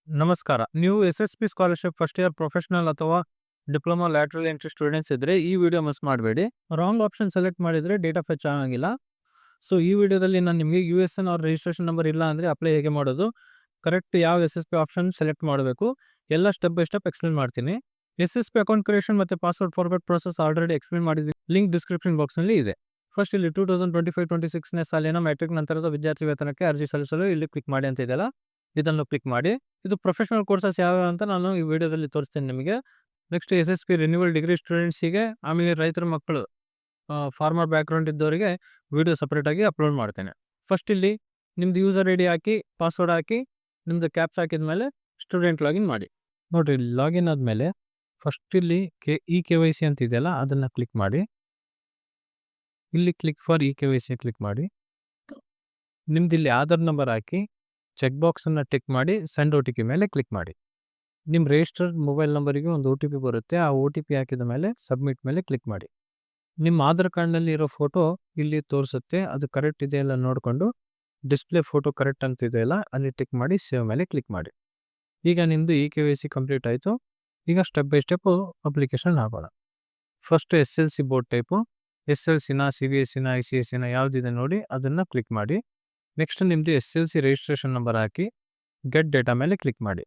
ನಮಸ್ಕಾರ. ನೀವು S-S-P scholarship first year professional ಅಥವಾ ಡಿಪ್ಲೊಮಾ ಲ್ಯಾಟರಲ್ ಎಂಟ್ರಿ ಸ್ಟೂಡೆಂಟ್ಸ್ ಇದ್ರೆ ಈ ವಿಡಿಯೋ ಮಿಸ್ ಮಾಡಬೇಡಿ. ರಾಂಗ್ ಆಪ್ಷನ್ ಸೆಲೆಕ್ಟ್ ಮಾಡಿದ್ರೆ ಡೇಟಾ ಫೆಚ್ ಆಗಂಗಿಲ್ಲ. ಸೊ ಈ ವಿಡಿಯೋದಲ್ಲಿ ನಾನು ನಿಮಗೆ ಯು-ಎಸ್-ಎನ್ ಆರ್ ರಿಜಿಸ್ಟ್ರೇಷನ್ ನಂಬರ್ ಇಲ್ಲ ಅಂದ್ರೆ ಅಪ್ಲೈ ಹೇಗೆ ಮಾಡೋದು, ಕರೆಕ್ಟ್ ಯಾವ ಎಸ್-ಎಸ್-ಪಿ ಆಪ್ಷನ್ ಸೆಲೆಕ್ಟ್ ಮಾಡಬೇಕು, ಎಲ್ಲ ಸ್ಟೆಪ್ ಬೈ ಸ್ಟೆಪ್ ಎಕ್ಸ್‌ಪ್ಲೇನ್ ಮಾಡ್ತೀನಿ. ಎಸ್-ಎಸ್-ಪಿ ಅಕೌಂಟ್ ಕ್ರಿಯೇಷನ್ ಮತ್ತೆ password format process already explain ಮಾಡಿದ್ದೀನಿ. ಲಿಂಕ್ ಡಿಸ್ಕ್ರಿಪ್ಷನ್ ಬಾಕ್ಸ್‌ನಲ್ಲಿ ಇದೆ. ಫಸ್ಟ್ ಇಲ್ಲಿ 2025-26ನೇ ಸಾಲಿನ ಮ್ಯಾಟ್ರಿಕ್ ನಂತರದ ವಿದ್ಯಾರ್ಥಿ ವೇತನಕ್ಕೆ ಅರ್ಜಿ ಸಲ್ಲಿಸಲು ಇಲ್ಲಿ ಕ್ಲಿಕ್ ಮಾಡಿ ಅಂತ ಇದೆಯಲ್ಲ, ಇದನ್ನು ಕ್ಲಿಕ್ ಮಾಡಿ. ಇದು ಪ್ರೊಫೆಷನಲ್ ಕೋರ್ಸಸ್ ಯಾವ್ಯಾವ ಅಂತ ನಾನು ಈ ವಿಡಿಯೋದಲ್ಲಿ ತೋರಿಸ್ತೀನಿ ನಿಮಗೆ. ನೆಕ್ಸ್ಟ್ ಎಸ್-ಎಸ್-ಪಿ ರಿನ್ಯೂವಲ್ ಡಿಗ್ರಿ ಸ್ಟೂಡೆಂಟ್ಸಿಗೆ, ಆಮೇಲೆ ರೈತರ ಮಕ್ಕಳು, ಫಾರ್ಮರ್ ಬ್ಯಾಕ್‌ಗ್ರೌಂಡ್ ಇದ್ದವರಿಗೆ ವಿಡಿಯೋ ಸಪ್ರೇಟ್ ಆಗಿ ಅಪ್ಲೋಡ್ ಮಾಡ್ತೇನೆ. ಫಸ್ಟ್ ಇಲ್ಲಿ ನಿಮ್ದು ಯೂಸರ್ ಐಡಿ ಹಾಕಿ, ಪಾಸ್ವರ್ಡ್ ಹಾಕಿ, ನಿಮ್ದು ಕ್ಯಾಪ್ಸ್ ಹಾಕಿದ್ಮೇಲೆ ಸ್ಟೂಡೆಂಟ್ ಲಾಗಿನ್ ಮಾಡಿ. ನೋಡ್ರಿ, ಲಾಗಿನ್ ಆದ್ಮೇಲೆ ಫಸ್ಟ್ ಇಲ್ಲಿ ಇ-ಕೆ-ವೈ-ಸಿ ಅಂತ ಇದೆಯಲ್ಲ, ಅದನ್ನ ಕ್ಲಿಕ್ ಮಾಡಿ. ಇಲ್ಲಿ ಕ್ಲಿಕ್ ಫಾರ್ ಇ-ಕೆ-ವೈ-ಸಿ ಕ್ಲಿಕ್ ಮಾಡಿ. ನಿಮ್ದು ಇಲ್ಲಿ ಆಧಾರ್ ನಂಬರ್ ಹಾಕಿ ಚೆಕ್ ಬಾಕ್ಸ್ ಅನ್ನ ಟಿಕ್ ಮಾಡಿ ಸೆಂಡ್ ಒ-ಟಿ-ಪಿ ಮೇಲೆ ಕ್ಲಿಕ್ ಮಾಡಿ. ನಿಮ್ಮ ರಿಜಿಸ್ಟರ್ಡ್ ಮೊಬೈಲ್ ನಂಬರಿಗೆ ಒಂದು ಒ-ಟಿ-ಪಿ ಬರುತ್ತೆ. ಆ ಒ-ಟಿ-ಪಿ ಹಾಕಿದ ಮೇಲೆ ಸಬ್ಮಿಟ್ ಮೇಲೆ ಕ್ಲಿಕ್ ಮಾಡಿ. ನಿಮ್ಮ ಆಧಾರ್ ಕಾರ್ಡ್ನಲ್ಲಿ ಇರೋ ಫೋಟೋ ಇಲ್ಲಿ ತೋರಿಸುತ್ತೆ, ಅದು ಕರೆಕ್ಟ್ ಇದೆಯಲ್ಲ ನೋಡಿಕೊಂಡು ಡಿಸ್ಪ್ಲೇ ಫೋಟೋ ಕರೆಕ್ಟ್ ಅಂತ ಇದೆಯಲ್ಲ ಅಲ್ಲಿ ಟಿಕ್ ಮಾಡಿ ಸೇವ್ ಮೇಲೆ ಕ್ಲಿಕ್ ಮಾಡಿ. ಈಗ ನಿಮ್ಮದು ಇ-ಕೆ-ವೈ-ಸಿ ಕಂಪ್ಲೀಟ್ ಆಯಿತು. ಈಗ ಸ್ಟೆಪ್ ಬೈ ಸ್ಟೆಪ್ ಅಪ್ಲಿಕೇಶನ್ ಹಾಕೋಣ. ಫಸ್ಟ್ ಎಸ್-ಎಲ್-ಸಿ ಬೋರ್ಡ್ ಟೈಪು, ಎಸ್-ಎಲ್-ಸಿನ, ಸಿ-ಬಿ-ಎಸ್-ಸಿನ, ಐ-ಸಿ-ಎಸ್-ಸಿನ ಯಾವುದಿದೆ ನೋಡಿ ಅದನ್ನು ಕ್ಲಿಕ್ ಮಾಡಿ. ನೆಕ್ಸ್ಟ್ ನಿಮ್ಮದು ಎಸ್-ಎಲ್-ಸಿ ರಿಜಿಸ್ಟ್ರೇಷನ್ ನಂಬರ್ ಹಾಕಿ ಗೆಟ್ ಡೇಟಾ ಮೇಲೆ ಕ್ಲಿಕ್ ಮಾಡಿ.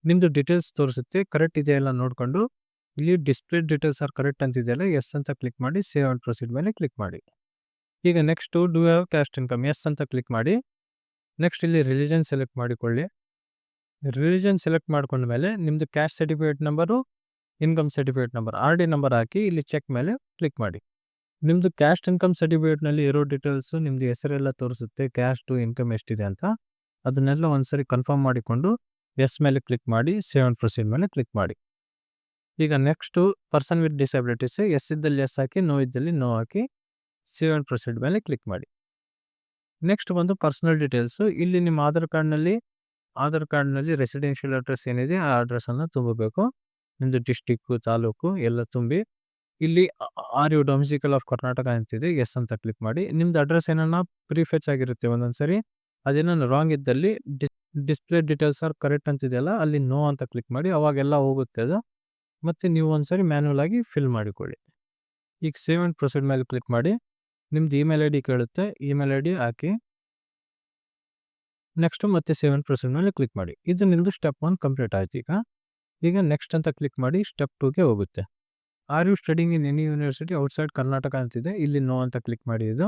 ನಿಮ್ಮದು ಡೀಟೇಲ್ಸ್ ತೋರಿಸುತ್ತೆ, ಕರೆಕ್ಟ್ ಇದೆಯಲ್ಲ ನೋಡಿಕೊಂಡು ಇಲ್ಲಿ ಡಿಸ್ಪ್ಲೇ ಡೀಟೇಲ್ಸ್ ಆರ್ ಕರೆಕ್ಟ್ ಅಂತಿದೆಯಲ್ಲ, ಎಸ್ ಅಂತ ಕ್ಲಿಕ್ ಮಾಡಿ ಸೇವ್ ಆ್ಯಂಡ್ ಪ್ರೊಸೀಡ್ ಮೇಲೆ ಕ್ಲಿಕ್ ಮಾಡಿ. ಈಗ next do have caste income, yes ಅಂತ ಕ್ಲಿಕ್ ಮಾಡಿ. ನೆಕ್ಸ್ಟ್ ಇಲ್ಲಿ ರಿಲಿಜನ್ ಸೆಲೆಕ್ಟ್ ಮಾಡಿಕೊಳ್ಳಿ. ರಿಲಿಜನ್ ಸೆಲೆಕ್ಟ್ ಮಾಡ್ಕೊಂಡ್ಮೇಲೆ ನಿಮ್ಮದು caste certificate number, income certificate number, RD number ಹಾಕಿ ಇಲ್ಲಿ ಚೆಕ್ ಮೇಲೆ ಕ್ಲಿಕ್ ಮಾಡಿ. ನಿಮ್ಮದು ಕ್ಯಾಸ್ಟ್ ಇನ್ಕಮ್ ಸರ್ಟಿಫಿಕೇಟ್ನಲ್ಲಿ ಇರೋ ಡೀಟೇಲ್ಸು ನಿಮ್ಮದು ಹೆಸರೆಲ್ಲ ತೋರಿಸುತ್ತೆ, ಕ್ಯಾಸ್ಟು ಇನ್ಕಮ್ ಎಷ್ಟಿದೆ ಅಂತ. ಅದನ್ನೆಲ್ಲ ಒಂದ್ಸರಿ ಕನ್ಫರ್ಮ್ ಮಾಡಿಕೊಂಡು ಎಸ್ ಮೇಲೆ ಕ್ಲಿಕ್ ಮಾಡಿ ಸೇವ್ ಆ್ಯಂಡ್ ಪ್ರೊಸೀಡ್ ಮೇಲೆ ಕ್ಲಿಕ್ ಮಾಡಿ. ಈಗ next person with disabilities, yes ಇದ್ದಲ್ಲಿ ಎಸ್ ಹಾಕಿ, ನೋ ಇದ್ದಲ್ಲಿ ನೋ ಹಾಕಿ ಸೇವ್ ಆ್ಯಂಡ್ ಪ್ರೊಸೀಡ್ ಮೇಲೆ ಕ್ಲಿಕ್ ಮಾಡಿ. ನೆಕ್ಸ್ಟ್ ಬಂದು ಪರ್ಸನಲ್ ಡೀಟೇಲ್ಸು, ಇಲ್ಲಿ ನಿಮ್ಮ ಆಧಾರ್ ಕಾರ್ಡ್ನಲ್ಲಿ ರೆಸಿಡೆನ್ಷಿಯಲ್ ಅಡ್ರೆಸ್ ಏನಿದೆ ಆ ಅಡ್ರೆಸ್ಸನ್ನು ತುಂಬಬೇಕು. ನಿಮ್ಮದು ಡಿಸ್ಟಿಕ್ಕು, ತಾಲೂಕು ಎಲ್ಲ ತುಂಬಿ ಇಲ್ಲಿ ಆರ್ ಯು ಡೊಮಿಸಿಕಲ್ ಆಫ್ ಕರ್ನಾಟಕ ಅಂತಿದೆ, ಎಸ್ ಅಂತ ಕ್ಲಿಕ್ ಮಾಡಿ. ನಿಮ್ದು ಅಡ್ರೆಸ್ ಏನನ್ನ ಪ್ರಿಫೆಚ್ ಆಗಿರುತ್ತೆ ಒಂದೊಂದ್ಸರಿ, ಅದೇನೋ ರಾಂಗ್ ಇದ್ದಲ್ಲಿ ಡಿಸ್ಪ್ಲೇ ಡೀಟೇಲ್ಸ್ ಆರ್ ಕರೆಕ್ಟ್ ಅಂತಿದೆಯಲ್ಲ ಅಲ್ಲಿ ನೋ ಅಂತ ಕ್ಲಿಕ್ ಮಾಡಿ, ಅವಾಗೆಲ್ಲ ಹೋಗುತ್ತೆ ಅದು. ಮತ್ತು ನೀವು ಒಂದ್ಸರಿ ಮ್ಯಾನ್ಯಲ್ ಆಗಿ ಫಿಲ್ ಮಾಡಿಕೊಳ್ಳಿ. ಈಗ ಸೇವ್ ಆ್ಯಂಡ್ ಪ್ರೊಸೀಡ್ ಮೇಲೆ ಕ್ಲಿಕ್ ಮಾಡಿ. ನಿಮ್ದು ಇಮೇಲ್ ಐ ಡಿ ಕೇಳುತ್ತೆ, email I D hockey next ಮತ್ತೆ ಸೇವ್ ಆ್ಯಂಡ್ ಪ್ರೊಸೀಡ್ ಮೇಲೆ ಕ್ಲಿಕ್ ಮಾಡಿ. ಇದು ನಿಮ್ಮದು ಸ್ಟೆಪ್ 1 ಕಂಪ್ಲೀಟ್ ಆಯ್ತು. ಈಗ ನೆಕ್ಸ್ಟ್ ಅಂತ ಕ್ಲಿಕ್ ಮಾಡಿ ಸ್ಟೆಪ್ 2ಗೆ ಹೋಗುತ್ತೆ. Are you studying in any university outside Karnataka ಅಂತಿದೆ, ಇಲ್ಲಿ ನೋ ಅಂತ ಕ್ಲಿಕ್ ಮಾಡಿ. ಇದು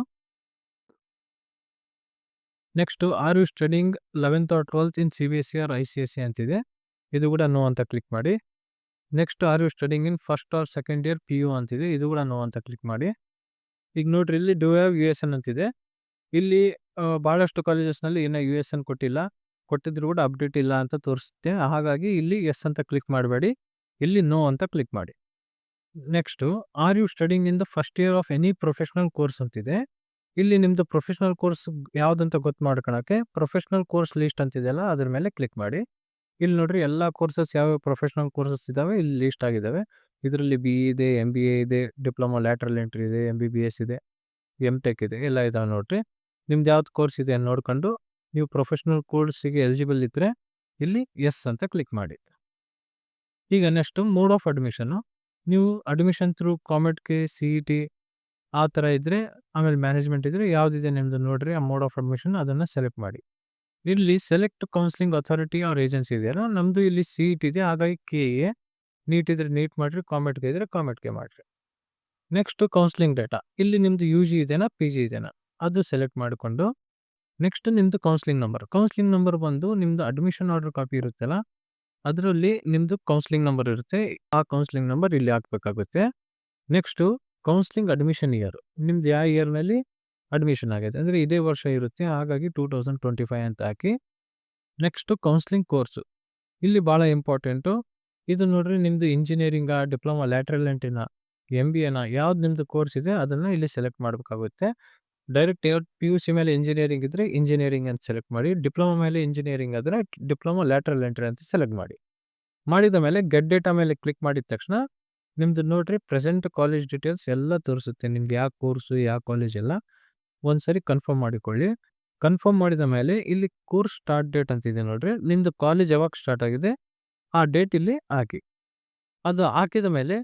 next are you studying 11th or 12th in CBSE or ICSE ಅಂತಿದೆ, ಇದು ಕೂಡ ನೋ ಅಂತ ಕ್ಲಿಕ್ ಮಾಡಿ. Next are you studying in first or second year PU ಅಂತಿದೆ, ಇದು ಕೂಡ ನೋ ಅಂತ ಕ್ಲಿಕ್ ಮಾಡಿ. ಈಗ ನೋಡ್ರಿ, ಇಲ್ಲಿ ಡೂ ಹ್ಯಾವ್ ಯು-ಎಸ್-ಎನ್ ಅಂತಿದೆ. ಇಲ್ಲಿ ಭಾಳಷ್ಟು ಕಾಲೇಜಸ್ನಲ್ಲಿ ಏನೋ ಯು-ಎಸ್-ಎನ್ ಕೊಟ್ಟಿದ್ರು ಕೂಡ ಅಪ್ಡೇಟ್ ಇಲ್ಲ ಅಂತ ತೋರಿಸುತ್ತೆ. ಹಾಗಾಗಿ ಇಲ್ಲಿ ಎಸ್ ಅಂತ ಕ್ಲಿಕ್ ಮಾಡಬೇಡಿ, ಇಲ್ಲಿ ನೋ ಅಂತ ಕ್ಲಿಕ್ ಮಾಡಿ. Next are you studying in the first year of any professional course ಅಂತಿದೆ. ಇಲ್ಲಿ ನಿಮ್ಮದು ಪ್ರೊಫೆಷನಲ್ ಕೋರ್ಸ್ ಯಾವುದಂತ ಗೊತ್ತು ಮಾಡ್ಕೊಳಕ್ಕೆ ಪ್ರೊಫೆಷನಲ್ ಕೋರ್ಸ್ ಲಿಸ್ಟ್ ಅಂತಿದೆಯಲ್ಲ ಅದ್ರ ಮೇಲೆ ಕ್ಲಿಕ್ ಮಾಡಿ. ಇಲ್ಲಿ ನೋಡ್ರಿ, ಎಲ್ಲ ಕೋರ್ಸಸ್ ಯಾವ್ಯಾವ ಪ್ರೊಫೆಷನಲ್ ಕೋರ್ಸಸ್ ಇದ್ದಾವೆ ಇಲ್ಲಿ ಲಿಸ್ಟ್ ಆಗಿದ್ದಾವೆ. ಇದರಲ್ಲಿ ಬಿ-ಇ ಇದೆ, MBA ಇದೆ, ಡಿಪ್ಲೊಮಾ ಲ್ಯಾಟ್ರಲ್ ಎಂಟ್ರಿ ಇದೆ, MBBS ಇದೆ, M-Tech ಇದೆ, ಎಲ್ಲ ಇದಾವೆ ನೋಡ್ರಿ. ನಿಮ್ದು ಯಾವ್ದು ಕೋರ್ಸ್ ಇದೆ ನೋಡ್ಕೊಂಡು ನೀವು ಪ್ರೊಫೆಷನಲ್ ಕೋರ್ಸಿಗೆ ಎಲಿಜಿಬಲ್ ಇದ್ದರೆ ಇಲ್ಲಿ ಎಸ್ ಅಂತ ಕ್ಲಿಕ್ ಮಾಡಿ. ಈಗ ನೆಕ್ಸ್ಟು ಮೋಡ್ ಆಫ್ ಅಡ್ಮಿಷನ್ನು, ನೀವು ಅಡ್ಮಿಷನ್ ಥ್ರೂ ಕಾಮೆಡ್ಗೆ, CET ಆ ಥರ ಇದ್ದರೆ, ಆಮೇಲೆ ಮ್ಯಾನೇಜ್ಮೆಂಟ್ ಇದ್ದರೆ, ಯಾವುದಿದೆ ನಿಮ್ಮದು ನೋಡ್ರಿ ಆ ಮೋಡ್ ಆಫ್ ಅಡ್ಮಿಷನ್ ಅದನ್ನು ಸೆಲೆಕ್ಟ್ ಮಾಡಿ. ಇಲ್ಲಿ select counselling authority or agency ಇದೆಯಲ್ಲ, ನಮ್ಮದು ಇಲ್ಲಿ CET ಇದೆ, ಹಾಗಾಗಿ KA, ನೀಟ್ ಇದ್ರೆ ನೀಟ್ ಮಾಡಿರಿ, ಕಾಮೆಡ್ಗೆ ಇದ್ದರೆ ಕಾಮೆಡ್ಗೆ ಮಾಡಿರಿ. ನೆಕ್ಸ್ಟು ಕೌನ್ಸಿಲಿಂಗ್ ಡೇಟಾ, ಇಲ್ಲಿ ನಿಮ್ಮದು UG ಇದೆನಾ PG ಇದೆನಾ ಅದು ಸೆಲೆಕ್ಟ್ ಮಾಡಿಕೊಂಡು ನೆಕ್ಸ್ಟ್ ನಿಮ್ಮದು ಕೌನ್ಸಿಲಿಂಗ್ ನಂಬರ್ ಬಂದು ನಿಮ್ಮದು ಅಡ್ಮಿಷನ್ ಆರ್ಡರ್ ಕಾಪಿ ಇರುತ್ತಲ್ಲ ಅದರಲ್ಲಿ ನಿಮ್ಮದು ಕೌನ್ಸಿಲಿಂಗ್ ನಂಬರ್ ಇರುತ್ತೆ, ಆ ಕೌನ್ಸಿಲಿಂಗ್ ನಂಬರ್ ಇಲ್ಲಿ ಹಾಕಬೇಕಾಗುತ್ತೆ. ನೆಕ್ಸ್ಟು ಕೌನ್ಸಿಲಿಂಗ್ ಅಡ್ಮಿಷನ್ ಇಯರ್, ನಿಮ್ದು ಯಾವ ಇಯರ್ನಲ್ಲಿ ಅಡ್ಮಿಷನ್ ಆಗಿದೆ ಅಂದರೆ ಇದೇ ವರ್ಷ ಇರುತ್ತೆ, ಹಾಗಾಗಿ 2025 ಅಂತ ಹಾಕಿ. ನೆಕ್ಸ್ಟು ಕೌನ್ಸಿಲಿಂಗ್ ಕೋರ್ಸು, ಇಲ್ಲಿ ಭಾಳ ಇಂಪಾರ್ಟೆಂಟು, ಇದು ನೋಡ್ರಿ ನಿಮ್ಮದು ಇಂಜಿನಿಯರಿಂಗಾ, ಡಿಪ್ಲೊಮಾ ಲ್ಯಾಟ್ರಲ್ ಎಂಟ್ರಿನಾ, MBAನ, ಯಾವ್ದು ನಿಮ್ಮದು ಕೋರ್ಸ್ ಇದೆ ಅದನ್ನು ಇಲ್ಲಿ ಸೆಲೆಕ್ಟ್ ಮಾಡಬೇಕಾಗುತ್ತೆ. ಡೈರೆಕ್ಟ್ PUC ಮೇಲೆ ಇಂಜಿನಿಯರಿಂಗ್ ಇದ್ದರೆ ಇಂಜಿನಿಯರಿಂಗ್ ಅಂತ ಸೆಲೆಕ್ಟ್ ಮಾಡಿ, ಡಿಪ್ಲೊಮಾ ಮೇಲೆ ಇಂಜಿನಿಯರಿಂಗ್ ಆದರೆ ಡಿಪ್ಲೊಮಾ ಲ್ಯಾಟ್ರಲ್ ಎಂಟ್ರಿ ಅಂತ ಸೆಲೆಕ್ಟ್ ಮಾಡಿ. ಮಾಡಿದ ಮೇಲೆ ಗೆಟ್ ಡೇಟಾ ಮೇಲೆ ಕ್ಲಿಕ್ ಮಾಡಿದ ತಕ್ಷಣ ನಿಮ್ಮದು ನೋಡ್ರಿ ಪ್ರೆಸೆಂಟ್ ಕಾಲೇಜ್ ಡೀಟೇಲ್ಸ್ ಎಲ್ಲ ತೋರಿಸುತ್ತೆ, ನಿಮ್ದು ಯಾವ ಕೋರ್ಸು ಯಾವ ಕಾಲೇಜ್ ಎಲ್ಲ ಒಂದ್ಸರಿ ಕನ್ಫರ್ಮ್ ಮಾಡಿಕೊಳ್ಳಿ. ಕನ್ಫರ್ಮ್ ಮಾಡಿದ ಮೇಲೆ ಇಲ್ಲಿ ಕೋರ್ಸ್ ಸ್ಟಾರ್ಟ್ ಡೇಟ್ ಅಂತಿದೆ ನೋಡ್ರಿ, ನಿಮ್ದು ಕಾಲೇಜ್ ಯಾವಾಗ ಸ್ಟಾರ್ಟ್ ಆಗಿದೆ ಆ ಡೇಟ್ ಇಲ್ಲಿ ಹಾಕಿ. ಅದು ಹಾಕಿದ ಮೇಲೆ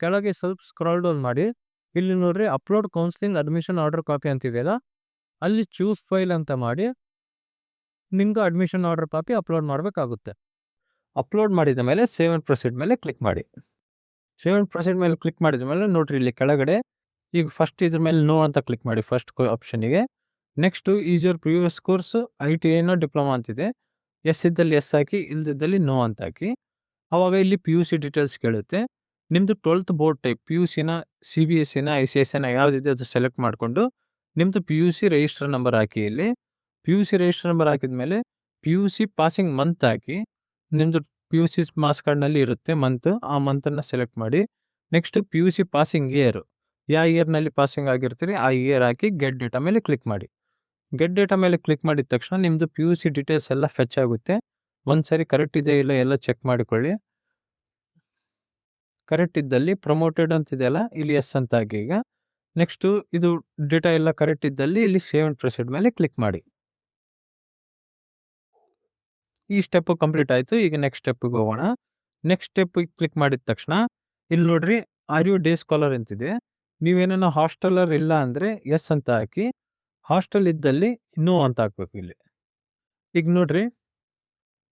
ಕೆಳಗೆ ಸ್ವಲ್ಪ ಸ್ಕ್ರಾಲ್ ಡೌನ್ ಮಾಡಿ, ಇಲ್ಲಿ ನೋಡ್ರಿ upload counselling admission order copy ಅಂತಿದೆಯಲ್ಲ, ಅಲ್ಲಿ ಚೂಸ್ ಫೈಲ್ ಅಂತ ಮಾಡಿ ನಿಮ್ದು ಅಡ್ಮಿಷನ್ ಆರ್ಡರ್ ಕಾಪಿ ಅಪ್ಲೋಡ್ ಮಾಡಬೇಕಾಗುತ್ತೆ. ಅಪ್ಲೋಡ್ ಮಾಡಿದ ಮೇಲೆ ಸೇವ್ ಅಂಡ್ ಪ್ರೊಸೀಡ್ ಮೇಲೆ ಕ್ಲಿಕ್ ಮಾಡಿ. ಸೇವ್ ಅಂಡ್ ಪ್ರೊಸೀಡ್ ಮೇಲೆ ಕ್ಲಿಕ್ ಮಾಡಿದ ಮೇಲೆ ನೋಡ್ರಿ ಇಲ್ಲಿ ಕೆಳಗಡೆ ಈಗ ಫಸ್ಟ್ ಇದ್ರ ಮೇಲೆ ನೋ ಅಂತ ಕ್ಲಿಕ್ ಮಾಡಿ ಫಸ್ಟ್ ಆಪ್ಷನಿಗೆ. Next is your previous course ITI diploma ಅಂತಿದೆ, ಎಸ್ ಇದ್ದಲ್ಲಿ ಎಸ್ ಹಾಕಿ, ಇಲ್ದಿದ್ದಲ್ಲಿ ನೋ ಅಂತ ಹಾಕಿ. ಆವಾಗ ಇಲ್ಲಿ PUC ಡೀಟೇಲ್ಸ್ ಕೇಳುತ್ತೆ. ನಿಮ್ಮದು 12th ಬೋರ್ಡ್ ಟೈಪ್ PUCನ CBSEನ ICSEನ ಯಾವುದಿದೆ ಅದು ಸೆಲೆಕ್ಟ್ ಮಾಡಿಕೊಂಡು ನಿಮ್ಮದು PUC ರಿಜಿಸ್ಟರ್ ನಂಬರ್ ಹಾಕಿ. ಇಲ್ಲಿ PUC ರಿಜಿಸ್ಟರ್ ನಂಬರ್ ಹಾಕಿದ ಮೇಲೆ PUC ಪಾಸಿಂಗ್ ಮಂತ್ ಹಾಕಿ. ನಿಮ್ಮದು PUC ಮಾರ್ಕ್ಸ್ ಕಾರ್ಡ್ನಲ್ಲಿ ಇರುತ್ತೆ ಮಂತ್, ಆ ಮಂತನ್ನು ಸೆಲೆಕ್ಟ್ ಮಾಡಿ. ನೆಕ್ಸ್ಟ್ PUC ಪಾಸಿಂಗ್ ಇಯರ್, ಯಾವ ಇಯರ್ನಲ್ಲಿ ಪಾಸಿಂಗ್ ಆಗಿರ್ತೀರಿ ಆ ಇಯರ್ ಹಾಕಿ ಗೆಟ್ ಡೇಟಾ ಮೇಲೆ ಕ್ಲಿಕ್ ಮಾಡಿ. ಗೆಟ್ ಡೇಟಾ ಮೇಲೆ ಕ್ಲಿಕ್ ಮಾಡಿದ ತಕ್ಷಣ ನಿಮ್ಮದು PUC ಡೀಟೇಲ್ಸ್ ಎಲ್ಲ ಫೆಚ್ ಆಗುತ್ತೆ. ಒಂದ್ಸರಿ ಕರೆಕ್ಟ್ ಇದೆ ಇಲ್ಲ ಎಲ್ಲ ಚೆಕ್ ಮಾಡಿಕೊಳ್ಳಿ. ಕರೆಕ್ಟ್ ಇದ್ದಲ್ಲಿ ಪ್ರಮೋಟೆಡ್ ಅಂತಿದೆಯಲ್ಲ ಇಲ್ಲಿ ಎಸ್ ಅಂತ ಹಾಕಿ. ಈಗ ನೆಕ್ಸ್ಟು ಇದು ಡೇಟಾ ಎಲ್ಲ ಕರೆಕ್ಟ್ ಇದ್ದಲ್ಲಿ ಇಲ್ಲಿ ಸೇವ್ ಅಂಡ್ ಪ್ರೊಸೀಡ್ ಮೇಲೆ ಕ್ಲಿಕ್ ಮಾಡಿ. ಈ ಸ್ಟೆಪ್ ಕಂಪ್ಲೀಟ್ ಆಯಿತು. ಈಗ ನೆಕ್ಸ್ಟ್ ಸ್ಟೆಪ್ಪಿಗೆ ಹೋಗೋಣ. ನೆಕ್ಸ್ಟ್ ಸ್ಟೆಪ್ಪಿಗೆ ಕ್ಲಿಕ್ ಮಾಡಿದ ತಕ್ಷಣ ಇಲ್ಲಿ ನೋಡ್ರಿ ಆರ್ ಯು ಡೇ ಸ್ಕಾಲರ್ ಅಂತಿದೆ. ನೀವೇನೋ ಹಾಸ್ಟೆಲರ್ ಇಲ್ಲ ಅಂದರೆ ಎಸ್ ಅಂತ ಹಾಕಿ, ಹಾಸ್ಟೆಲ್ ಇದ್ದಲ್ಲಿ ನೋ ಅಂತ ಹಾಕ್ಬೇಕು. ಇಲ್ಲಿ ಈಗ ನೋಡ್ರಿ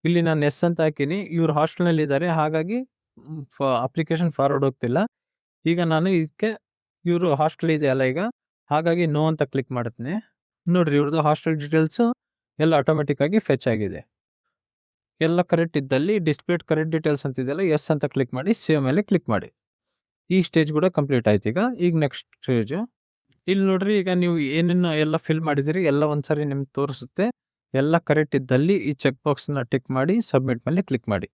ಇಲ್ಲಿ ನಾನು ಎಸ್ ಅಂತ ಹಾಕಿನಿ, ಇವ್ರು ಹಾಸ್ಟೆಲ್ನಲ್ಲಿ ಇದ್ದಾರೆ, ಹಾಗಾಗಿ ಅಪ್ಲಿಕೇಶನ್ ಫಾರ್ವರ್ಡ್ ಹೋಗ್ತಿಲ್ಲ. ಈಗ ನಾನು ಇದಕ್ಕೆ ಇವರು ಹಾಸ್ಟೆಲ್ ಇದೆಯಲ್ಲ ಈಗ, ಹಾಗಾಗಿ ನೋ ಅಂತ ಕ್ಲಿಕ್ ಮಾಡ್ತೀನಿ. ನೋಡ್ರಿ ಇವ್ರದ್ದು ಹಾಸ್ಟೆಲ್ ಡೀಟೇಲ್ಸು ಎಲ್ಲ ಆಟೋಮೆಟಿಕ್ ಆಗಿ ಫೆಚ್ ಆಗಿದೆ. ಎಲ್ಲ ಕರೆಕ್ಟ್ ಇದ್ದಲ್ಲಿ ಡಿಸ್ಪ್ಲೇಡ್ ಕರೆಕ್ಟ್ ಡೀಟೇಲ್ಸ್ ಅಂತಿದೆಯಲ್ಲ ಎಸ್ ಅಂತ ಕ್ಲಿಕ್ ಮಾಡಿ ಸೇವ್ ಮೇಲೆ ಕ್ಲಿಕ್ ಮಾಡಿ. ಈ ಸ್ಟೇಜ್ ಕೂಡ ಕಂಪ್ಲೀಟ್ ಆಯ್ತು. ಈಗ ನೆಕ್ಸ್ಟ್ ಸ್ಟೇಜು ಇಲ್ಲಿ ನೋಡ್ರಿ, ಈಗ ನೀವು ಏನೇನು ಎಲ್ಲ ಫಿಲ್ ಮಾಡಿದಿರಿ ಎಲ್ಲ ಒಂದ್ಸರಿ ನಿಮ್ಗೆ ತೋರಿಸುತ್ತೆ. ಎಲ್ಲ ಕರೆಕ್ಟ್ ಇದ್ದಲ್ಲಿ ಈ ಚೆಕ್ ಬಾಕ್ಸ್ನ ಟಿಕ್ ಮಾಡಿ ಸಬ್ಮಿಟ್ ಮೇಲೆ ಕ್ಲಿಕ್ ಮಾಡಿ.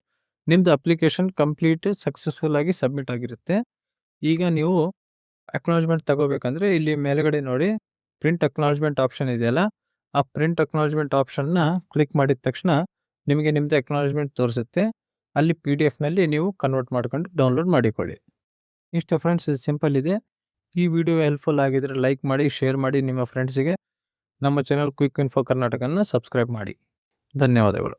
ನಿಮ್ಮದು ಅಪ್ಲಿಕೇಶನ್ ಕಂಪ್ಲೀಟ್ ಸಕ್ಸಸ್ಫುಲ್ ಆಗಿ ಸಬ್ಮಿಟ್ ಆಗಿರುತ್ತೆ. ಈಗ ನೀವು ಅಕ್ನಾಲಜ್ಮೆಂಟ್ ತಗೋಬೇಕಂದ್ರೆ ಇಲ್ಲಿ ಮೇಲ್ಗಡೆ ನೋಡಿ ಪ್ರಿಂಟ್ ಅಕ್ನಾಲಜ್ಮೆಂಟ್ ಆಪ್ಷನ್ ಇದೆಯಲ್ಲ, ಆ ಪ್ರಿಂಟ್ ಅಕ್ನಾಲಜ್ಮೆಂಟ್ ಆಪ್ಷನ್ನ ಕ್ಲಿಕ್ ಮಾಡಿದ ತಕ್ಷಣ ನಿಮಗೆ ನಿಮ್ಮದು ಅಕ್ನಾಲಜ್ಮೆಂಟ್ ತೋರಿಸುತ್ತೆ. ಅಲ್ಲಿ PDF ನೀವು ಕನ್ವರ್ಟ್ ಮಾಡ್ಕೊಂಡು ಡೌನ್ಲೋಡ್ ಮಾಡಿಕೊಳ್ಳಿ. ಇಷ್ಟು ಫ್ರೆಂಡ್ಸ್, ಇದು ಸಿಂಪಲ್ ಇದೆ. ಈ ವಿಡಿಯೋ ಹೆಲ್ಪ್ಫುಲ್ ಆಗಿದ್ರೆ ಲೈಕ್ ಮಾಡಿ, ಶೇರ್ ಮಾಡಿ ನಿಮ್ಮ ಫ್ರೆಂಡ್ಸಿಗೆ. ನಮ್ಮ ಚಾನಲ್ ಕ್ವಿಕ್ ಇನ್ಫೋ ಕರ್ನಾಟಕನ ಸಬ್ಸ್ಕ್ರೈಬ್ ಮಾಡಿ. ಧನ್ಯವಾದಗಳು.